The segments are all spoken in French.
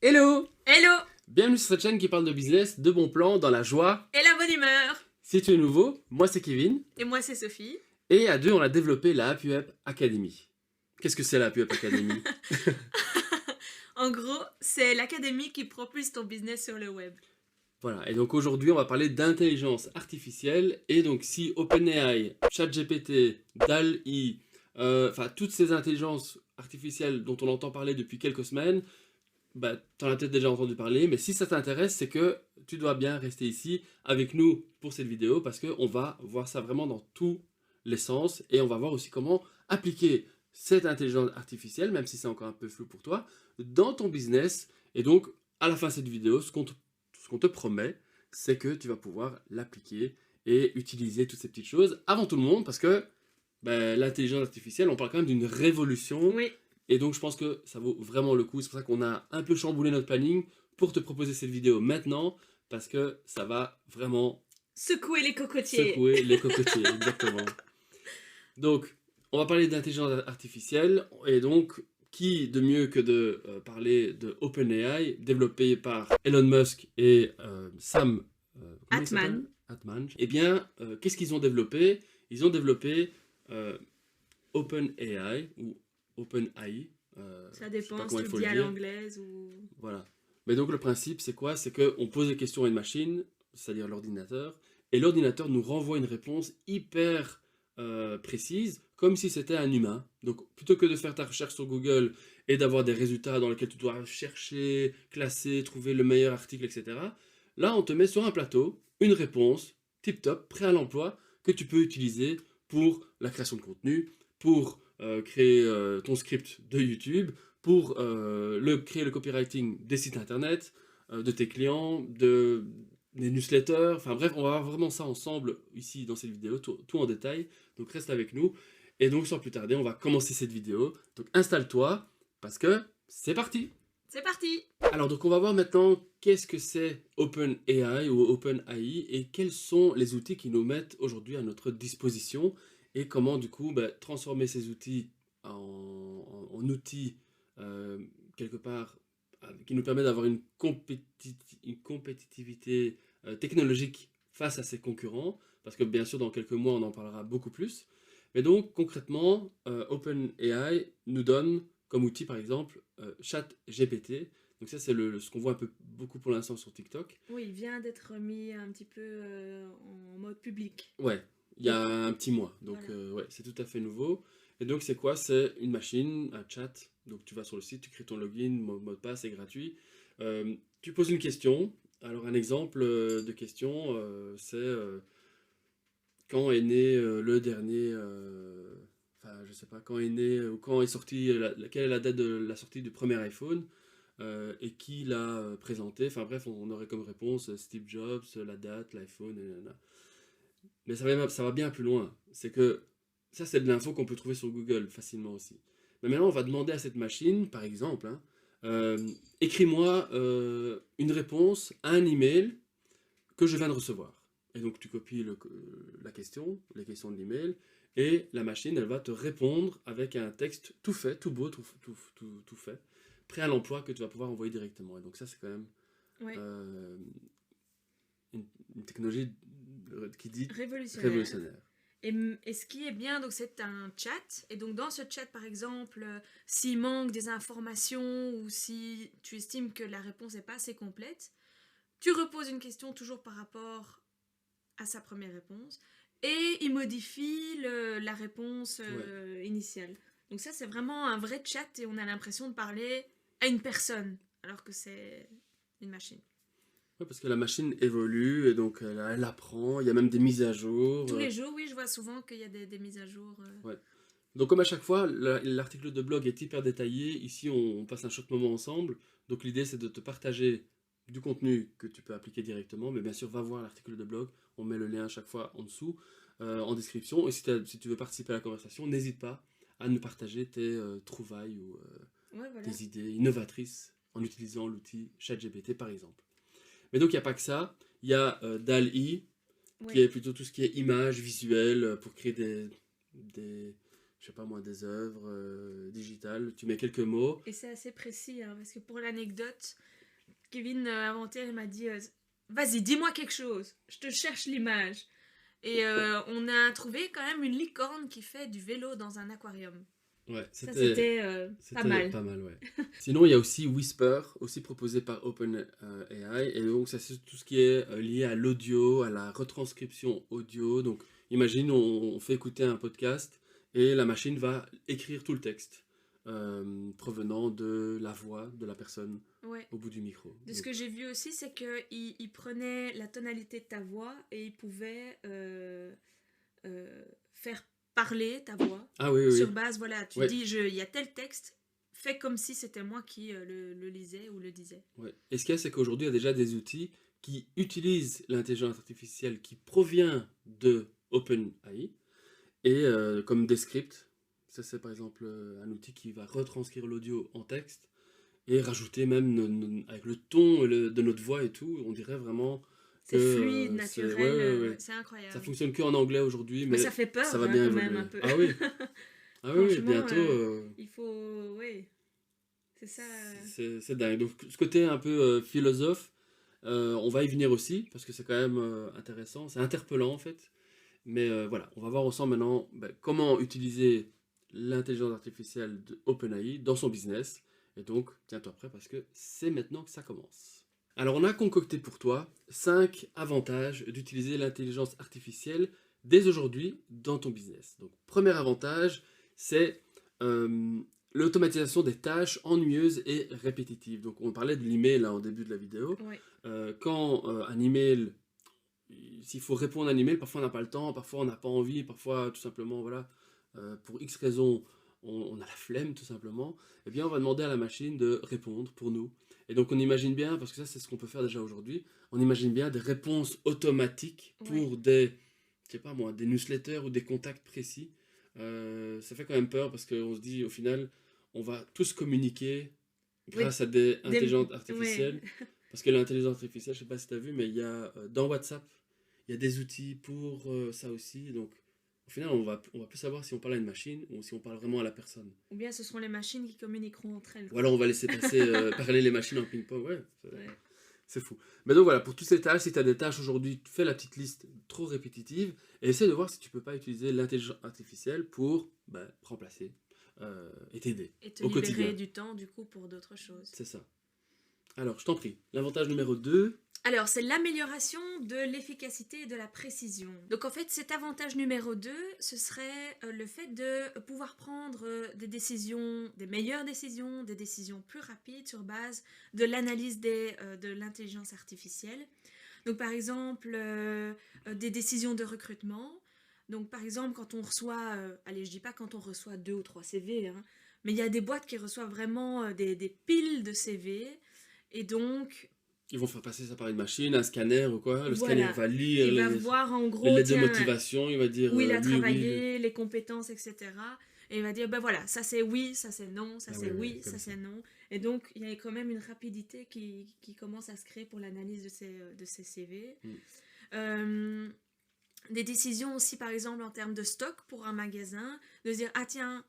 Hello! Hello! Bienvenue sur cette chaîne qui parle de business, de bons plans, dans la joie. Et la bonne humeur! Si tu es nouveau, moi c'est Kevin. Et moi c'est Sophie. Et à deux, on a développé la Happy Web Academy. Qu'est-ce que c'est la Happy Web Academy? En gros, c'est l'académie qui propulse ton business sur le web. Voilà, et donc aujourd'hui, on va parler d'intelligence artificielle. Et donc si OpenAI, ChatGPT, DALL-E, enfin toutes ces intelligences artificielles dont on entend parler depuis quelques semaines, bah, t'en as peut-être déjà entendu parler, mais si ça t'intéresse, c'est que tu dois bien rester ici avec nous pour cette vidéo parce qu'on va voir ça vraiment dans tous les sens et on va voir aussi comment appliquer cette intelligence artificielle, même si c'est encore un peu flou pour toi, dans ton business. Et donc, à la fin de cette vidéo, ce qu'on te promet, c'est que tu vas pouvoir l'appliquer et utiliser toutes ces petites choses avant tout le monde parce que ben, l'intelligence artificielle, on parle quand même d'une révolution. Oui. Et donc je pense que ça vaut vraiment le coup. C'est pour ça qu'on a un peu chamboulé notre planning pour te proposer cette vidéo maintenant. Parce que ça va vraiment Secouer les cocotiers. secouer les cocotiers. Exactement. Donc on va parler d'intelligence artificielle. Et donc qui de mieux que de parler de OpenAI, développé par Elon Musk et Sam comment il s'appelle Altman. Eh bien, qu'est-ce qu'ils ont développé? Ils ont développé OpenAI ou OpenAI. Ça je sais pas dépend comment si il tu faut le dis le à dire. l'anglaise ou... Voilà. Mais donc le principe, c'est quoi? C'est qu'on pose des questions à une machine, c'est-à-dire l'ordinateur, et l'ordinateur nous renvoie une réponse hyper précise, comme si c'était un humain. Donc plutôt que de faire ta recherche sur Google et d'avoir des résultats dans lesquels tu dois chercher, classer, trouver le meilleur article, etc., là on te met sur un plateau une réponse tip-top, prêt à l'emploi, que tu peux utiliser pour la création de contenu, pour créer ton script de YouTube, pour créer le copywriting des sites internet, de tes clients, des newsletters. Enfin bref, on va voir vraiment ça ensemble ici dans cette vidéo, tout en détail. Donc reste avec nous. Et donc sans plus tarder, on va commencer cette vidéo. Donc installe-toi parce que c'est parti. C'est parti! Alors donc on va voir maintenant qu'est-ce que c'est OpenAI ou OpenAI et quels sont les outils qui nous mettent aujourd'hui à notre disposition et comment du coup transformer ces outils en outils euh, quelque part qui nous permet d'avoir une compétitivité technologique face à ses concurrents parce que bien sûr dans quelques mois on en parlera beaucoup plus. Mais donc concrètement OpenAI nous donne comme outil par exemple ChatGPT. Donc ça c'est ce qu'on voit un peu beaucoup pour l'instant sur TikTok. Oui, il vient d'être mis un petit peu en mode public. Ouais, il y a un petit mois. Donc Voilà. ouais, c'est tout à fait nouveau. Et donc c'est quoi? C'est une machine, un chat. Donc tu vas sur le site, tu crées ton login, mot de passe, c'est gratuit. Tu poses une question. Alors un exemple de question, c'est quand est né le dernier... Enfin, je sais pas, quand est né ou quand est sorti, quelle est la date de la sortie du premier iPhone et qui l'a présenté. Enfin bref, on aurait comme réponse Steve Jobs, la date, l'iPhone, et nanana. Mais ça va bien plus loin. C'est que ça, c'est de l'info qu'on peut trouver sur Google facilement aussi. Mais maintenant, on va demander à cette machine, par exemple, hein, écris-moi une réponse à un email que je viens de recevoir. Et donc, tu copies la question, les questions de l'email, et la machine, elle va te répondre avec un texte tout fait, tout beau, tout fait, prêt à l'emploi que tu vas pouvoir envoyer directement. Et donc, ça, c'est quand même Oui. euh, une technologie qui dit Révolutionnaire. révolutionnaire. Et ce qui est bien, donc c'est un chat. Et donc dans ce chat, par exemple, s'il manque des informations ou si tu estimes que la réponse n'est pas assez complète, tu reposes une question toujours par rapport à sa première réponse et il modifie la réponse initiale. Donc ça, c'est vraiment un vrai chat et on a l'impression de parler à une personne alors que c'est une machine. Ouais, parce que la machine évolue et donc elle apprend, il y a même des mises à jour. Tous les jours, oui, je vois souvent qu'il y a des mises à jour. Ouais. Donc comme à chaque fois, l'article de blog est hyper détaillé. Ici, on passe un chouette moment ensemble. Donc l'idée, c'est de te partager du contenu que tu peux appliquer directement. Mais bien sûr, va voir l'article de blog. On met le lien à chaque fois en dessous, en description. Et si tu veux participer à la conversation, n'hésite pas à nous partager tes trouvailles ou Ouais, voilà. tes idées innovatrices en utilisant l'outil ChatGPT par exemple. Mais donc il n'y a pas que ça. Il y a DALL-E, qui est plutôt tout ce qui est image, visuel, pour créer des je sais pas moi, des œuvres digitales, tu mets quelques mots. Et c'est assez précis, hein, parce que pour l'anecdote, Kevin avant-hier, il m'a dit vas-y, dis-moi quelque chose, je te cherche l'image. Et on a trouvé quand même une licorne qui fait du vélo dans un aquarium. Ouais, Ça, c'était pas mal. Pas mal, ouais. Sinon, il y a aussi Whisper, aussi proposé par OpenAI. Et donc, ça, c'est tout ce qui est lié à l'audio, à la retranscription audio. Donc, imagine, on fait écouter un podcast et la machine va écrire tout le texte provenant de la voix de la personne Ouais. au bout du micro. De ce que j'ai vu aussi, c'est qu'il prenait la tonalité de ta voix et il pouvait faire parler ta voix. Ah oui, oui. Sur base, voilà, tu Ouais. dis, il y a tel texte, fais comme si c'était moi qui le lisais ou le disais. Ouais. Et ce qu'il y a, c'est qu'aujourd'hui, il y a déjà des outils qui utilisent l'intelligence artificielle qui provient de OpenAI et comme Descript. Ça, c'est par exemple un outil qui va retranscrire l'audio en texte et rajouter même avec le ton de notre voix et tout, on dirait vraiment C'est que fluide, c'est naturel, ouais. c'est incroyable. Ça fonctionne que en anglais aujourd'hui, Mais mais ça fait peur, ça va hein, bien quand évoluer. même un peu. Ah oui, ah oui, Franchement, bientôt. il faut, oui, c'est ça. C'est dingue. Donc ce côté un peu philosophe, on va y venir aussi parce que c'est quand même intéressant, c'est interpellant en fait. Mais voilà, on va voir ensemble maintenant comment utiliser l'intelligence artificielle de OpenAI dans son business. Et donc, tiens-toi prêt parce que c'est maintenant que ça commence. Alors, on a concocté pour toi 5 avantages d'utiliser l'intelligence artificielle dès aujourd'hui dans ton business. Donc, premier avantage, c'est l'automatisation des tâches ennuyeuses et répétitives. Donc, on parlait de l'email là en début de la vidéo. Ouais. Quand un email, s'il faut répondre à un email, parfois on n'a pas le temps, parfois on n'a pas envie, parfois tout simplement, voilà, pour X raisons, on a la flemme tout simplement, eh bien on va demander à la machine de répondre pour nous. Et donc on imagine bien, parce que ça c'est ce qu'on peut faire déjà aujourd'hui, on imagine bien des réponses automatiques pour des, je sais pas moi, des newsletters ou des contacts précis. Ça fait quand même peur parce qu'on se dit au final, on va tous communiquer grâce à des intelligences artificielles. Ouais. Parce que l'intelligence artificielle, je sais pas si tu as vu, mais il y a dans WhatsApp, il y a des outils pour ça aussi. Donc au final, on va plus savoir si on parle à une machine ou si on parle vraiment à la personne. Ou bien ce seront les machines qui communiqueront entre elles. Ou alors on va laisser passer parler les machines en ping-pong. Ouais, Ouais. c'est fou. Mais donc voilà, pour toutes ces tâches, si tu as des tâches aujourd'hui, fais la petite liste trop répétitive et essaie de voir si tu peux pas utiliser l'intelligence artificielle pour remplacer et t'aider Et te au libérer quotidien. du temps, du coup, pour d'autres choses. C'est ça. Alors, je t'en prie. L'avantage numéro 2. Alors, c'est l'amélioration de l'efficacité et de la précision. Donc, en fait, cet avantage numéro 2, ce serait le fait de pouvoir prendre des décisions, des meilleures décisions, des décisions plus rapides sur base de l'analyse de l'intelligence artificielle. Donc, par exemple, des décisions de recrutement. Donc, par exemple, quand on reçoit, allez, je dis pas quand on reçoit 2 ou 3 CV, hein, mais il y a des boîtes qui reçoivent vraiment des piles de CV. Et donc, Ils vont faire passer ça par une machine, un scanner ou quoi. Le voilà, scanner va lire il va les voir en gros, lettres de tiens, motivation. Il va dire où il a oui, travaillé, les compétences, etc. Et il va dire, ben voilà, ça c'est oui, ça c'est non, ça Ah c'est oui, oui, comme ça ça. c'est non. Et donc, il y a quand même une rapidité qui commence à se créer pour l'analyse de ces CV. Des décisions aussi, par exemple, en termes de stock pour un magasin, de se dire, ah tiens,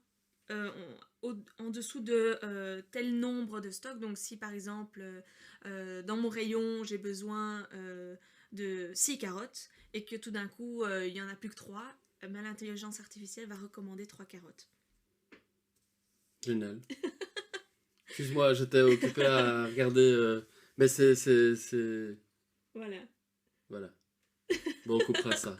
en dessous de tel nombre de stocks, donc si par exemple, dans mon rayon, j'ai besoin de 6 carottes, et que tout d'un coup, il n'y en a plus que 3, ben, l'intelligence artificielle va recommander 3 carottes. Génial. Excuse-moi, j'étais occupé à regarder. Mais c'est. Voilà. Voilà. Bon, on coupera ça.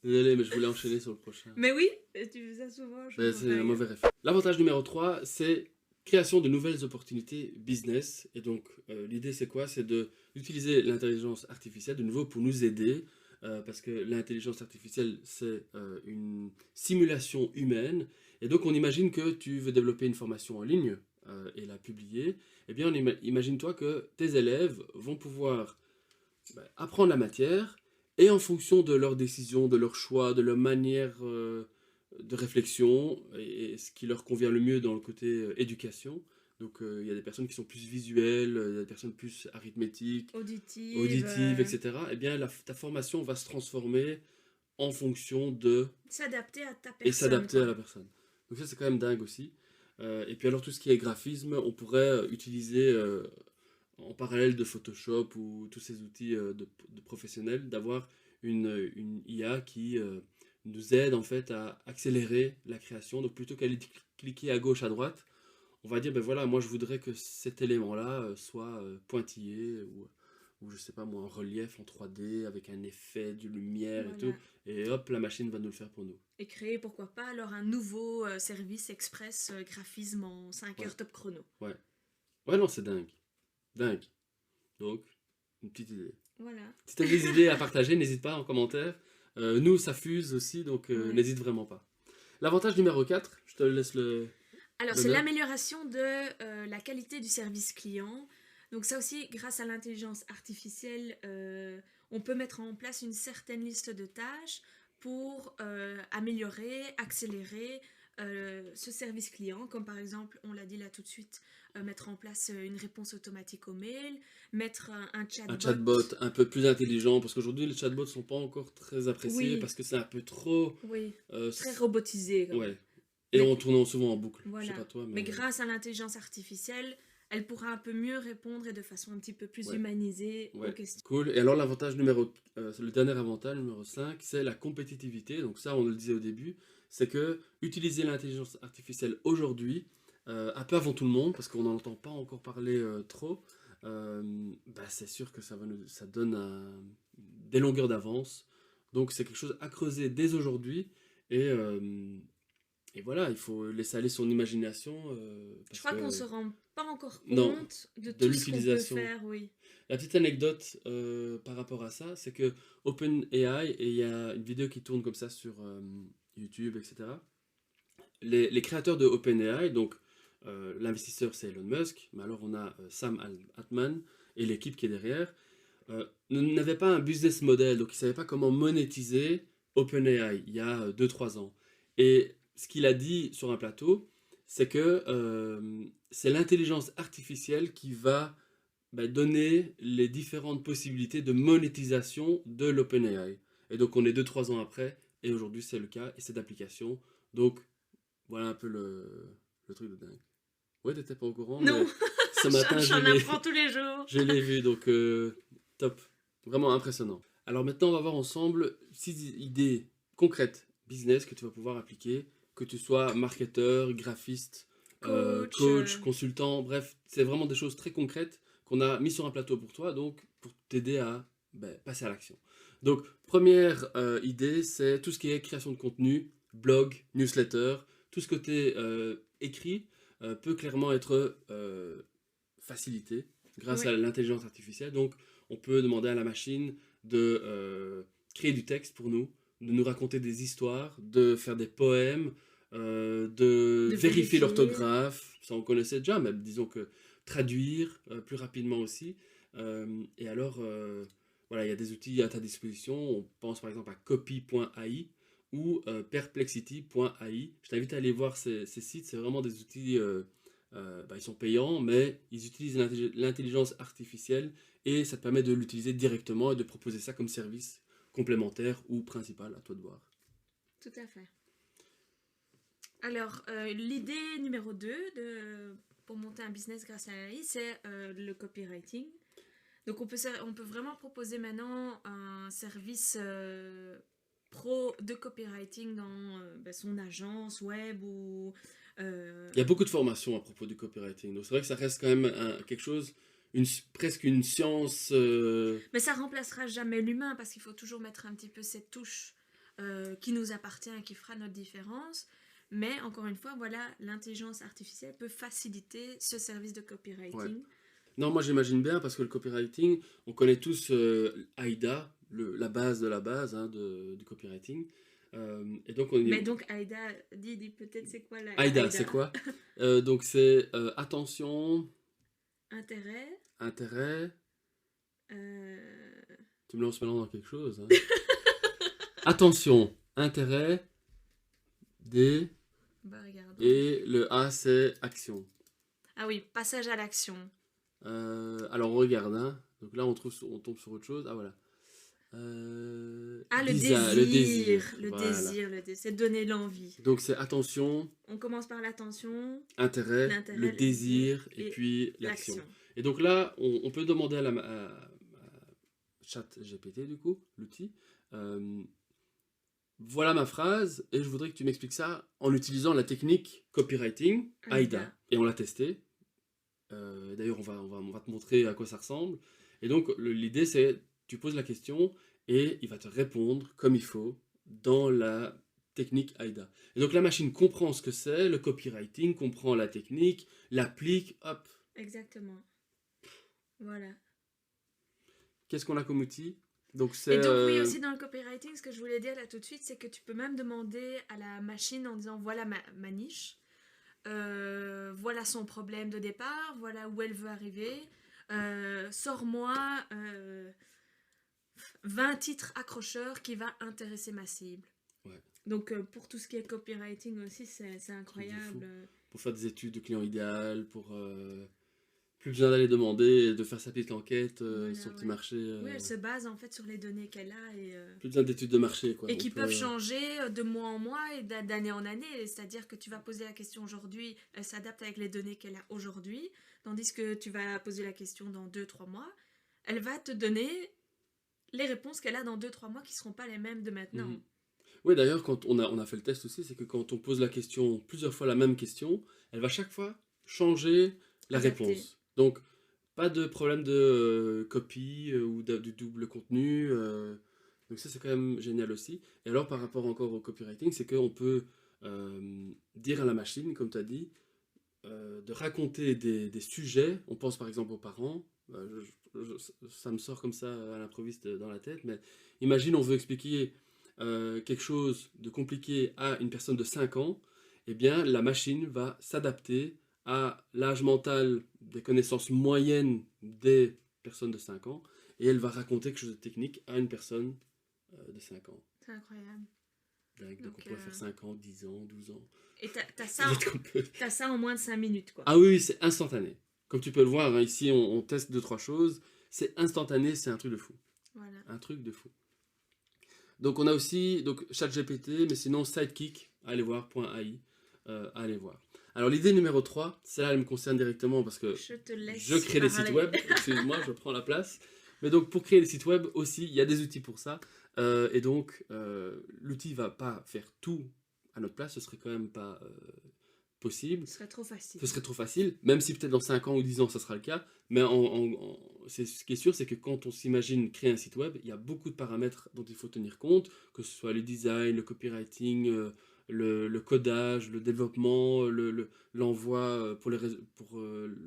Désolé, mais je voulais enchaîner sur le prochain. Mais oui, tu fais ça souvent. Mais c'est un mauvais ref. L'avantage numéro 3, c'est création de nouvelles opportunités business. Et donc, l'idée, c'est quoi? C'est d'utiliser l'intelligence artificielle de nouveau pour nous aider. Parce que l'intelligence artificielle, c'est une simulation humaine. Et donc, on imagine que tu veux développer une formation en ligne et la publier. Eh bien, imagine-toi que tes élèves vont pouvoir apprendre la matière et en fonction de leurs décisions, de leurs choix, de leur manière de réflexion et ce qui leur convient le mieux dans le côté éducation. Donc il y a des personnes qui sont plus visuelles, il y a des personnes plus arithmétiques, Auditive, auditives, etc. Eh bien ta formation va se transformer en fonction de... S'adapter à ta et personne. s'adapter à quoi. la personne. Donc ça, c'est quand même dingue aussi. Et puis alors, tout ce qui est graphisme, on pourrait utiliser en parallèle de Photoshop ou tous ces outils de professionnels, d'avoir une IA qui nous aide en fait à accélérer la création. Donc plutôt qu'aller cliquer à gauche, à droite, on va dire, ben voilà, moi je voudrais que cet élément-là soit pointillé ou je sais pas moi, en relief en 3D avec un effet de lumière et tout. Voilà. Et hop, la machine va nous le faire pour nous. Et créer, pourquoi pas, alors un nouveau service express graphisme en 5 Ouais, heures top chrono. ouais. Ouais, non, c'est dingue. Dingue. Donc, une petite idée. Voilà. Si tu as des idées à partager, n'hésite pas en commentaire. Nous, ça fuse aussi, donc Ouais. n'hésite vraiment pas. L'avantage numéro 4, je te laisse Alors, c'est l'honneur. l'amélioration de la qualité du service client. Donc ça aussi, grâce à l'intelligence artificielle, on peut mettre en place une certaine liste de tâches pour améliorer, accélérer ce service client, comme par exemple, on l'a dit là tout de suite, mettre en place une réponse automatique au mail, mettre un Un chatbot. chatbot un peu plus intelligent, parce qu'aujourd'hui, les chatbots sont pas encore très appréciés, Oui, parce que c'est un peu trop... oui, euh, très s- robotisé. Quoi. ouais. Et Mais en tournant souvent en boucle. Je sais voilà. pas toi, Mais mais... grâce à l'intelligence artificielle, elle pourra un peu mieux répondre et de façon un petit peu plus Ouais. humanisée aux Ouais, questions. cool. Et alors l'avantage c'est le dernier avantage, numéro 5, c'est la compétitivité. Donc ça, on le disait au début, c'est que utiliser l'intelligence artificielle aujourd'hui, un peu avant tout le monde, parce qu'on n'en entend pas encore parler trop, bah, c'est sûr que ça donne des longueurs d'avance. Donc c'est quelque chose à creuser dès aujourd'hui. Et, euh, et voilà, il faut laisser aller son imagination, Je parce crois qu'on se que... rend pas encore Non, compte de de tout ce qu'on peut l'utilisation. faire, oui. La petite anecdote par rapport à ça, c'est que OpenAI, et il y a une vidéo qui tourne comme ça sur YouTube, etc. Les créateurs de OpenAI, donc l'investisseur c'est Elon Musk, mais alors on a Sam Altman et l'équipe qui est derrière, n'avaient pas un business model, donc ils ne savaient pas comment monétiser OpenAI il y a 2 3 ans. Et ce qu'il a dit sur un plateau, c'est que c'est l'intelligence artificielle qui va donner les différentes possibilités de monétisation de l'OpenAI. Et donc on est 2 3 ans après, et aujourd'hui c'est le cas, et c'est d'application. Donc voilà un peu le truc de dingue. Ouais, t'étais pas au courant, Non, mais ce matin j'en apprends tous les jours. je l'ai vu, donc top. Vraiment impressionnant. Alors maintenant on va voir ensemble 6 idées concrètes, business, que tu vas pouvoir appliquer, que tu sois marketeur, graphiste, Coach. coach, consultant, bref, c'est vraiment des choses très concrètes qu'on a mis sur un plateau pour toi, donc pour t'aider à passer à l'action. Donc, première idée, c'est tout ce qui est création de contenu, blog, newsletter, tout ce côté écrit peut clairement être facilité grâce Oui, à l'intelligence artificielle. Donc, on peut demander à la machine de créer du texte pour nous, de nous raconter des histoires, de faire des poèmes, de de vérifier vérifier. l'orthographe, ça on connaissait déjà, mais disons que traduire plus rapidement aussi. Et alors, voilà, il y a des outils à ta disposition. On pense par exemple à copy.ai ou perplexity.ai. Je t'invite à aller voir ces sites, c'est vraiment des outils, ils sont payants, mais ils utilisent l'intelligence artificielle et ça te permet de l'utiliser directement et de proposer ça comme service complémentaire ou principal, à toi de voir. Tout à fait. Alors, l'idée numéro 2 pour monter un business grâce à l'AI, c'est le copywriting. Donc, on peut vraiment proposer maintenant un service pro de copywriting dans son agence web ou... Il y a beaucoup de formations à propos du copywriting, donc c'est vrai que ça reste quand même quelque chose, presque une science. Mais ça remplacera jamais l'humain parce qu'il faut toujours mettre un petit peu cette touche qui nous appartient et qui fera notre différence. Mais encore une fois, voilà, l'intelligence artificielle peut faciliter ce service de Ouais. copywriting. Non, moi j'imagine bien parce que le copywriting, on connaît tous AIDA, la base de la base hein, du copywriting. Et donc on Mais est... donc, Aïda, dis peut-être c'est quoi la AIDA, Aïda? c'est quoi? Donc c'est attention, Intérêt. intérêt. euh, Tu me lances maintenant dans quelque chose. Hein. Attention, intérêt, D, regardons. et le A c'est action. Ah oui, passage à l'action. Alors on regarde, hein. Donc là on tombe sur autre chose. Ah voilà. Ah, le désir. le Voilà. désir, c'est donner l'envie. Donc c'est attention, On commence par l'attention, intérêt, l'intérêt, le le désir et et puis l'action. l'action. Et donc là, on peut demander à ChatGPT, du coup, l'outil, voilà ma phrase et je voudrais que tu m'expliques ça en utilisant la technique copywriting AIDA. Et on l'a testé. D'ailleurs, on va te montrer à quoi ça ressemble. Et donc, l'idée, c'est tu poses la question et il va te répondre comme il faut dans la technique AIDA. Et donc, la machine comprend ce que c'est, le copywriting, comprend la technique, l'applique, hop. Exactement. Voilà. Qu'est-ce qu'on a comme outil? Donc, Et donc, oui, aussi dans le copywriting, ce que je voulais dire là tout de suite, c'est que tu peux même demander à la machine en disant voilà ma niche, voilà son problème de départ, voilà où elle veut arriver, sors-moi 20 titres accrocheurs qui va intéresser ma cible. Ouais. Donc, pour tout ce qui est copywriting aussi, c'est incroyable. Pour faire des études de client idéal, pour plus besoin d'aller demander, de faire sa petite enquête Voilà, sur le petit ouais. marché. Oui, elle se base en fait sur les données qu'elle a et Plus besoin d'études de marché, quoi. qui peuvent changer de mois en mois et d'année en année. C'est-à-dire que tu vas poser la question aujourd'hui, elle s'adapte avec les données qu'elle a aujourd'hui, tandis que tu vas poser la question dans 2-3 mois, elle va te donner les réponses qu'elle a dans 2-3 mois qui ne seront pas les mêmes de maintenant. Mhm. Oui, d'ailleurs, quand on a fait le test aussi, c'est que quand on pose la question, plusieurs fois la même question, elle va chaque fois changer la Adapter. réponse. Donc, pas de problème de copie ou du double contenu. Donc ça, c'est quand même génial aussi. Et alors, par rapport encore au copywriting, c'est qu'on peut dire à la machine, comme tu as dit, de raconter des sujets. On pense par exemple aux parents. Ça me sort comme ça à l'improviste dans la tête, mais imagine on veut expliquer quelque chose de compliqué à une personne de 5 ans, eh bien la machine va s'adapter à l'âge mental des connaissances moyennes des personnes de 5 ans, et elle va raconter quelque chose de technique à une personne de 5 ans. C'est incroyable. Donc on pourrait faire 5 ans, 10 ans, 12 ans. Et t'as ça en moins de 5 minutes, quoi. Ah oui, c'est instantané. Comme tu peux le voir, hein, ici on teste 2-3 choses. C'est instantané, c'est un truc de fou. Voilà. Un truc de fou. Donc on a aussi ChatGPT, mais sinon Sidekick, allez voir, .ai, allez voir. Alors l'idée numéro 3, celle-là elle me concerne directement parce que je crée des sites web. Excuse-moi, je prends la place. Mais donc pour créer des sites web aussi, il y a des outils pour ça. Et donc l'outil va pas faire tout à notre place, ce serait quand même pas possible. Ce serait trop facile. Ce serait trop facile, même si peut-être dans 5 ans ou 10 ans ça sera le cas. Mais ce qui est sûr, c'est que quand on s'imagine créer un site web, il y a beaucoup de paramètres dont il faut tenir compte, que ce soit le design, le copywriting, le codage, le développement, l'envoi pour le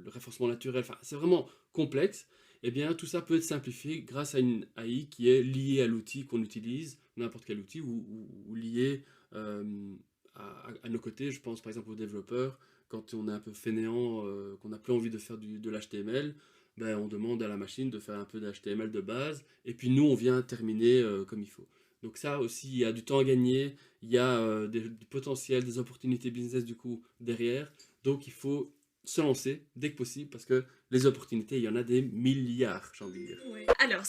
référencement naturel. Enfin, c'est vraiment complexe. Eh bien, tout ça peut être simplifié grâce à une AI qui est liée à l'outil qu'on utilise, n'importe quel outil, ou liée à nos côtés. Je pense par exemple aux développeurs, quand on est un peu fainéant, qu'on n'a plus envie de faire de l'HTML, ben, on demande à la machine de faire un peu d'HTML de base, et puis nous on vient terminer comme il faut. Donc ça aussi, il y a du temps à gagner, il y a du potentiel, des opportunités business du coup derrière, donc il faut se lancer dès que possible, parce que les opportunités, il y en a des milliards, j'ai envie de dire. Ouais. Alors,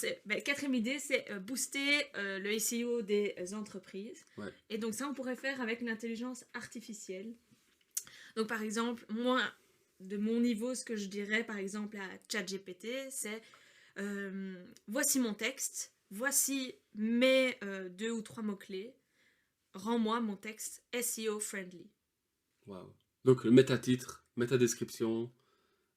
quatrième idée, c'est booster le SEO des entreprises. Ouais. Et donc ça, on pourrait faire avec l'intelligence artificielle. Donc par exemple, moi, de mon niveau, ce que je dirais par exemple à ChatGPT, c'est voici mon texte, voici mes 2 ou 3 mots-clés, rends-moi mon texte SEO friendly. Wow. Donc le méta-titre, méta-description.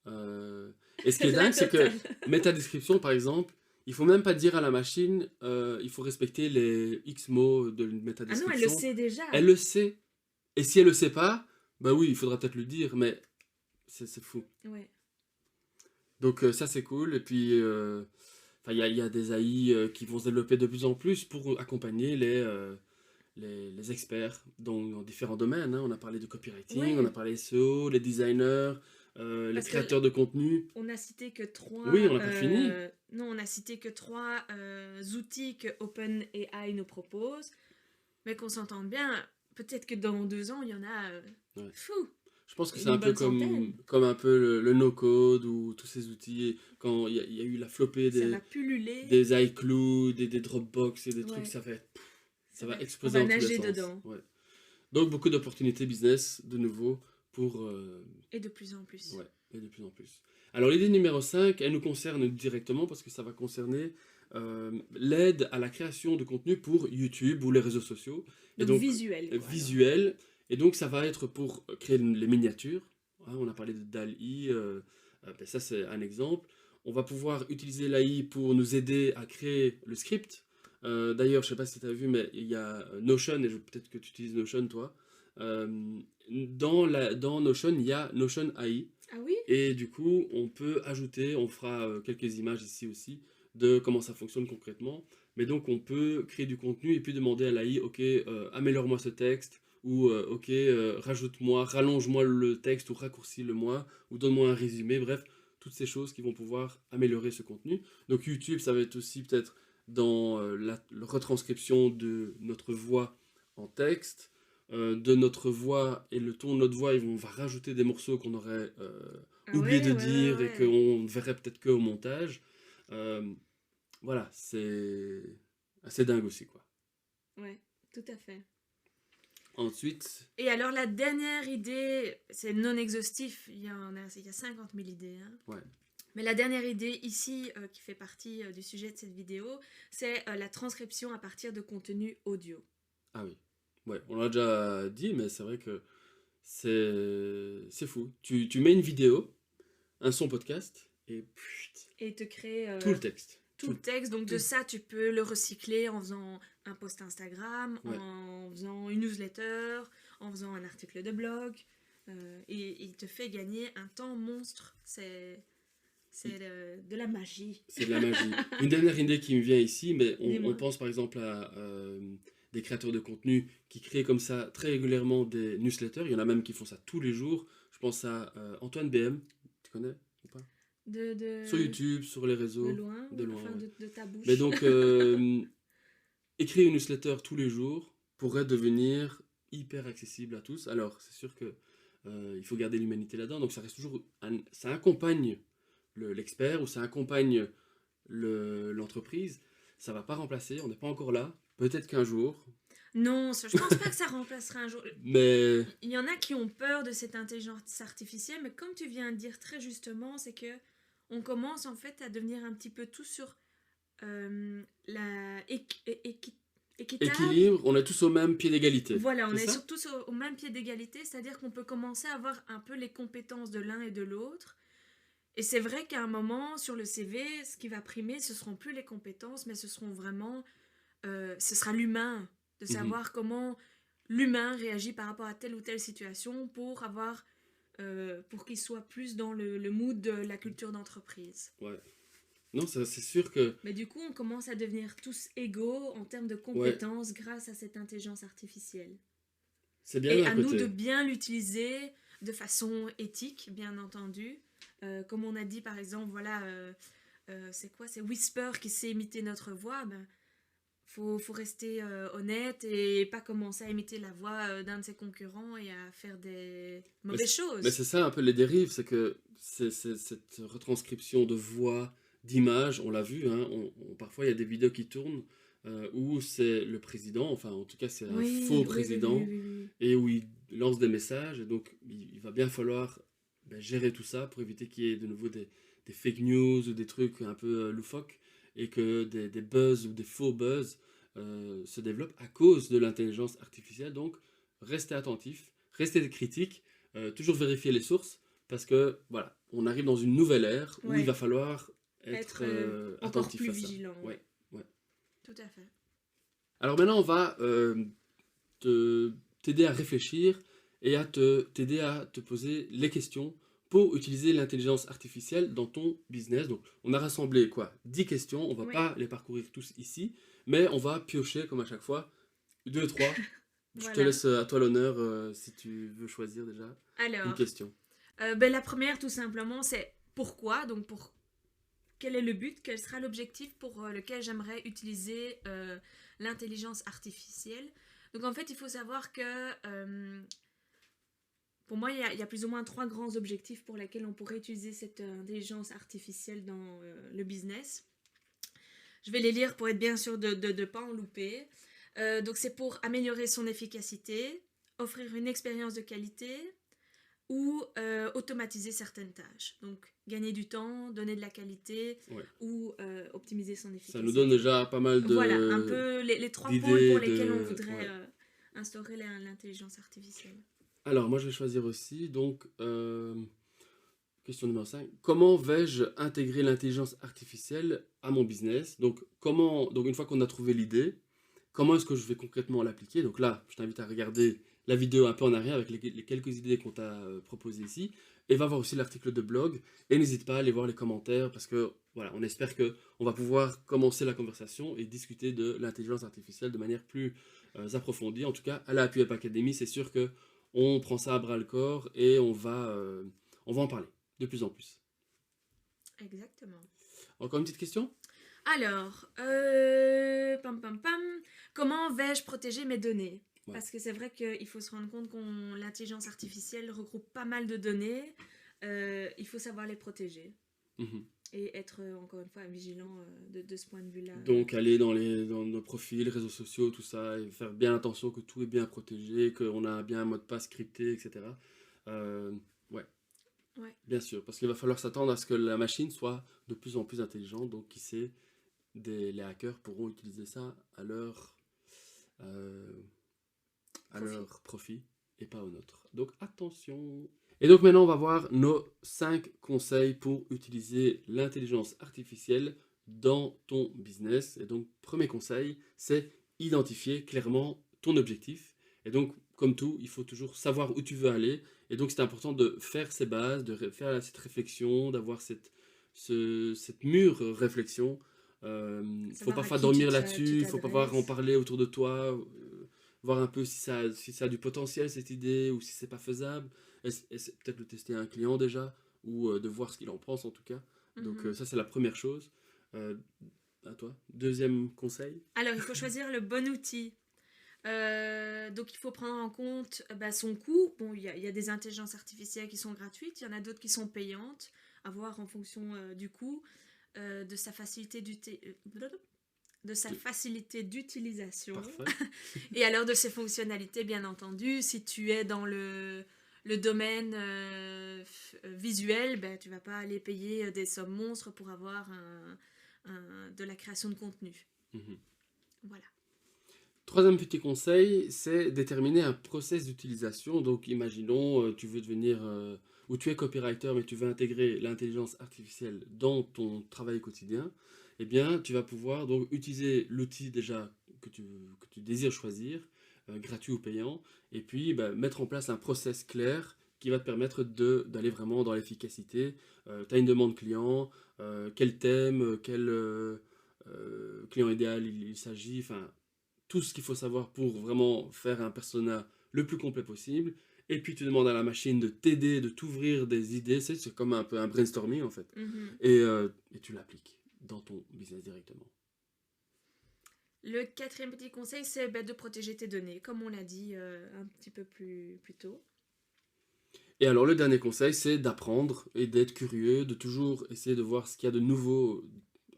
Et ce qui est dingue, c'est que méta-description, par exemple, il faut même pas dire à la machine, il faut respecter les X mots de méta-description. Ah non, elle le sait déjà. Elle le sait. Et si elle le sait pas, bah oui, il faudra peut-être le dire, mais c'est fou. Ouais. Donc ça, c'est cool. Et puis, il y a des AI qui vont se développer de plus en plus pour accompagner les experts dans différents domaines. Hein. On a parlé de copywriting, Ouais. on a parlé SEO, les designers, les créateurs de contenu. On a cité que 3... Oui, on n'a pas fini. Non, on a cité que 3 outils que OpenAI nous propose. Mais qu'on s'entende bien, peut-être que dans 2 ans, il y en a... Ouais. Fou. Je pense que c'est Une un peu bonne centaine. comme un peu le no-code ou tous ces outils. Quand il y a eu la flopée Ça va pulluler. des iCloud, des Dropbox et des trucs, Ouais, ça va on exploser va dans tous les nager sens. dedans. Ouais. Donc beaucoup d'opportunités business, de nouveau, pour... Et de plus en plus. ouais, et de plus en plus. Alors l'idée numéro 5, elle nous concerne directement parce que ça va concerner l'aide à la création de contenu pour YouTube ou les réseaux sociaux. Et Donc donc visuel, quoi, alors. visuel. Et donc ça va être pour créer les miniatures. Hein, on a parlé de DALL-E, ben ça c'est un exemple. On va pouvoir utiliser l'AI pour nous aider à créer le script. D'ailleurs, je sais pas si tu as vu, mais il y a Notion, et peut-être que tu utilises Notion toi. Dans Notion, il y a Notion AI. Ah oui? Et du coup, on peut ajouter, on fera quelques images ici aussi, de comment ça fonctionne concrètement. Mais donc, on peut créer du contenu et puis demander à l'AI, ok, améliore-moi ce texte, ou ok, rajoute-moi, rallonge-moi le texte, ou raccourcis-le-moi, ou donne-moi un résumé, bref, toutes ces choses qui vont pouvoir améliorer ce contenu. Donc, YouTube, ça va être aussi peut-être dans la retranscription de notre voix en texte, de notre voix et le ton de notre voix, on va rajouter des morceaux qu'on aurait Ah oublié de ouais, ouais, ouais, dire et ouais. qu'on ne verrait peut-être qu'au montage. Euh, voilà, c'est assez dingue aussi, quoi. Ouais, tout à fait. Ensuite, Et alors la dernière idée, c'est non exhaustif, il y a 50 000 idées. Hein. ouais, Mais la dernière idée ici, qui fait partie du sujet de cette vidéo, c'est la transcription à partir de contenu audio. ah oui, ouais, on l'a déjà dit, mais c'est vrai que c'est fou. Tu mets une vidéo, un son podcast, et pfft, Et te crée tout le texte. tout le texte. Donc de tout. ça, tu peux le recycler en faisant un post Instagram, Ouais. en faisant une newsletter, en faisant un article de blog. Et il te fait gagner un temps monstre. C'est de la magie. C'est de la magie. Une dernière idée qui me vient ici, mais on Dis-moi. pense par exemple à des créateurs de contenu qui créent comme ça très régulièrement des newsletters. Il y en a même qui font ça tous les jours. Je pense à Antoine BM, tu connais ou pas? Sur De YouTube, sur les réseaux, loin, de loin, enfin ouais. de ta bouche. Mais donc, écrire une newsletter tous les jours pourrait devenir hyper accessible à tous. Alors, c'est sûr que il faut garder l'humanité là-dedans, donc ça reste toujours, ça accompagne l'expert ou ça accompagne l'entreprise. Ça va pas remplacer, on n'est pas encore là. Peut-être qu'un jour, Non, je pense pas que ça remplacera un jour. mais Il y en a qui ont peur de cette intelligence artificielle, mais comme tu viens de dire très justement, c'est que on commence en fait à devenir un petit peu tout sur la équitable. équilibre, on est tous au même pied d'égalité. Voilà, on C'est est ça? surtout au même pied d'égalité, c'est-à-dire qu'on peut commencer à avoir un peu les compétences de l'un et de l'autre. Et c'est vrai qu'à un moment, sur le CV, ce qui va primer, ce seront plus les compétences, mais ce seront vraiment, ce sera l'humain, de Mhm. savoir comment l'humain réagit par rapport à telle ou telle situation pour qu'il soit plus dans le mood de la culture d'entreprise. Ouais. Non, c'est sûr que Mais du coup, on commence à devenir tous égaux en termes de ouais, compétences grâce à cette intelligence artificielle. c'est bien Et d'un à nous de côté. bien l'utiliser de façon éthique, bien entendu. Comme on a dit, par exemple, voilà, c'est quoi? C'est Whisper qui sait imiter notre voix. Ben, faut rester honnête et pas commencer à imiter la voix d'un de ses concurrents et à faire des Mais mauvaises mais choses. c'est ça un peu les dérives, c'est que cette retranscription de voix, d'image, on l'a vu, hein, parfois il y a des vidéos qui tournent où c'est le président, enfin en tout cas c'est un faux Oui, oui, oui, oui, président, oui, oui. et où il lance des messages, et donc il va bien falloir gérer tout ça pour éviter qu'il y ait de nouveau des fake news ou des trucs un peu loufoques, et que des buzz ou des faux buzz se développent à cause de l'intelligence artificielle. Donc restez attentifs, restez critiques, toujours vérifier les sources, parce que voilà, on arrive dans une nouvelle ère où il Ouais, va falloir être être encore attentif plus à ça. vigilant. Ouais, ouais. Tout à fait. Alors maintenant, on va t'aider à réfléchir et t'aider à te poser les questions pour utiliser l'intelligence artificielle dans ton business. Donc, on a rassemblé quoi 10 questions, on va Oui. pas les parcourir tous ici, mais on va piocher comme à chaque fois 2, 3. Je te Voilà. laisse à toi l'honneur si tu veux choisir déjà une Alors, question. la première, tout simplement, c'est pourquoi. Donc, quel est le but, quel sera l'objectif pour lequel j'aimerais utiliser l'intelligence artificielle. Donc, en fait, il faut savoir que pour moi, il y a plus ou moins 3 grands objectifs pour lesquels on pourrait utiliser cette intelligence artificielle dans le business. Je vais les lire pour être bien sûr de ne pas en louper. Donc c'est pour améliorer son efficacité, offrir une expérience de qualité ou automatiser certaines tâches. Donc gagner du temps, donner de la qualité Ouais. ou optimiser son efficacité. Ça nous donne déjà pas mal de Voilà, un peu les 3 d'idées pôles pour lesquels on de... voudrait ouais. instaurer l'intelligence artificielle. Alors, moi, je vais choisir aussi, donc, question numéro 5. Comment vais-je intégrer l'intelligence artificielle à mon business? Donc, une fois qu'on a trouvé l'idée, comment est-ce que je vais concrètement l'appliquer? Donc là, je t'invite à regarder la vidéo un peu en arrière avec les quelques idées qu'on t'a proposées ici. Et va voir aussi l'article de blog. Et n'hésite pas à aller voir les commentaires parce que, voilà, on espère qu'on va pouvoir commencer la conversation et discuter de l'intelligence artificielle de manière plus approfondie. En tout cas, à la Happy Up Academy, c'est sûr que on prend ça à bras le corps et on va en parler de plus en plus. Exactement. Encore une petite question? Alors, comment vais-je protéger mes données? Ouais. Parce que c'est vrai qu'il faut se rendre compte que l'intelligence artificielle regroupe pas mal de données. Il faut savoir les protéger. Mhm. Et être, encore une fois, vigilant de ce point de vue-là. Donc aller dans nos profils, réseaux sociaux, tout ça, et faire bien attention que tout est bien protégé, qu'on a bien un mot de passe crypté, etc. Ouais, Ouais. bien sûr, parce qu'il va falloir s'attendre à ce que la machine soit de plus en plus intelligente, donc qui sait, les hackers pourront utiliser ça euh, à leur profit et pas au nôtre. Donc attention. Et donc maintenant on va voir nos 5 conseils pour utiliser l'intelligence artificielle dans ton business. Et donc premier conseil, c'est identifier clairement ton objectif. Et donc comme tout, il faut toujours savoir où tu veux aller. Et donc c'est important de faire ces bases, de faire cette réflexion, d'avoir cette mûre réflexion. Faut Savoir à parfois qui tu dormir là-dessus, il faut pouvoir en t'adresses. parler autour de toi, voir un peu si ça a du potentiel cette idée ou si c'est pas faisable. Peut-être le tester à un client déjà ou de voir ce qu'il en pense en tout cas. Donc Mhm. ça c'est la première chose. Euh, à toi. Deuxième conseil. Alors, il faut choisir le bon outil. Donc, il faut prendre en compte son coût. Bon, il y a des intelligences artificielles qui sont gratuites, il y en a d'autres qui sont payantes, à voir en fonction du coût, de sa facilité d'utilisation Parfait. et alors de ses fonctionnalités, bien entendu. Si tu es dans le domaine visuel, ben, tu vas pas aller payer des sommes monstres pour avoir de la création de contenu. Mhm. Voilà. Troisième petit conseil, c'est déterminer un process d'utilisation. Donc, imaginons, tu veux devenir, ou tu es copywriter, mais tu veux intégrer l'intelligence artificielle dans ton travail quotidien. Eh bien, tu vas pouvoir donc utiliser l'outil déjà que tu désires choisir, gratuit ou payant, et puis mettre en place un process clair qui va te permettre d'aller vraiment dans l'efficacité. Tu as une demande client, quel thème, quel client idéal il s'agit, enfin tout ce qu'il faut savoir pour vraiment faire un persona le plus complet possible. Et puis tu demandes à la machine de t'aider, de t'ouvrir des idées. C'est comme un peu un brainstorming en fait. Mhm. Et tu l'appliques dans ton business directement. Le quatrième petit conseil, c'est de protéger tes données, comme on l'a dit un petit peu plus tôt. Et alors le dernier conseil, c'est d'apprendre et d'être curieux, de toujours essayer de voir ce qu'il y a de nouveau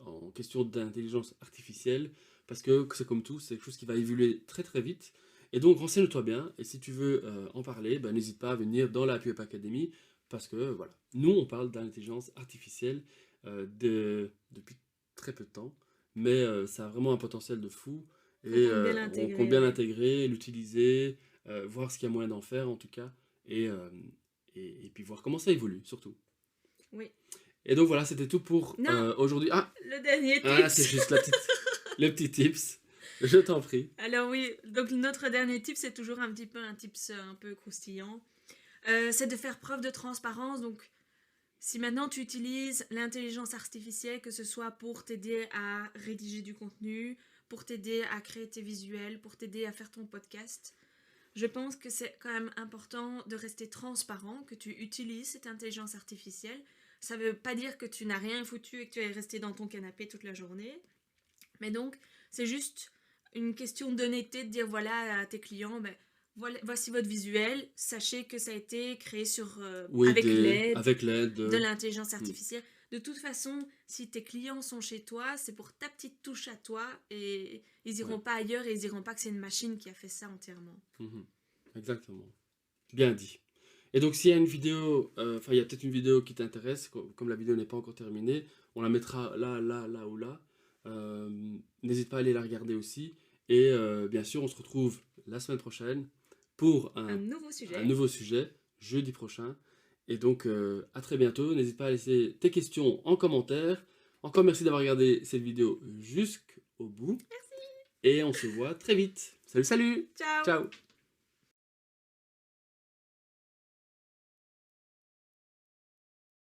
en question d'intelligence artificielle, parce que c'est comme tout, c'est quelque chose qui va évoluer très très vite. Et donc renseigne-toi bien, et si tu veux en parler, n'hésite pas à venir dans la Happy Up Academy, parce que voilà, nous on parle d'intelligence artificielle depuis très peu de temps, mais ça a vraiment un potentiel de fou, On et compte bien on l'intégrer. compte bien Ouais. l'intégrer, l'utiliser, voir ce qu'il y a moyen d'en faire en tout cas, et, euh, et puis voir comment ça évolue surtout. Oui. Et donc voilà, c'était tout pour Non, aujourd'hui. le dernier C'est tips. juste le petit tips. Je t'en prie. Alors oui, donc notre dernier tip, c'est toujours un petit peu un tips un peu croustillant. C'est de faire preuve de transparence. Donc, si maintenant tu utilises l'intelligence artificielle, que ce soit pour t'aider à rédiger du contenu, pour t'aider à créer tes visuels, pour t'aider à faire ton podcast, je pense que c'est quand même important de rester transparent, que tu utilises cette intelligence artificielle. Ça ne veut pas dire que tu n'as rien foutu et que tu es resté dans ton canapé toute la journée. Mais donc, c'est juste une question d'honnêteté de dire voilà à tes clients, voici votre visuel, sachez que ça a été créé Oui, avec l'aide de de l'intelligence Mm. artificielle. De toute façon, si tes clients sont chez toi, c'est pour ta petite touche à toi et ils iront Ouais. pas ailleurs et ils diront pas que c'est une machine qui a fait ça entièrement. Mhm. Exactement. Bien dit. Et donc, s'il y a une vidéo, enfin, il y a peut-être une vidéo qui t'intéresse, comme la vidéo n'est pas encore terminée, on la mettra là ou là. Euh, N'hésite pas à aller la regarder aussi. Et bien sûr, on se retrouve la semaine prochaine pour Un nouveau un sujet. nouveau sujet, jeudi prochain. Et donc, à très bientôt. N'hésite pas à laisser tes questions en commentaire. Encore merci d'avoir regardé cette vidéo jusqu'au bout. Et on se voit très vite. Salut, salut! Ciao! Ciao!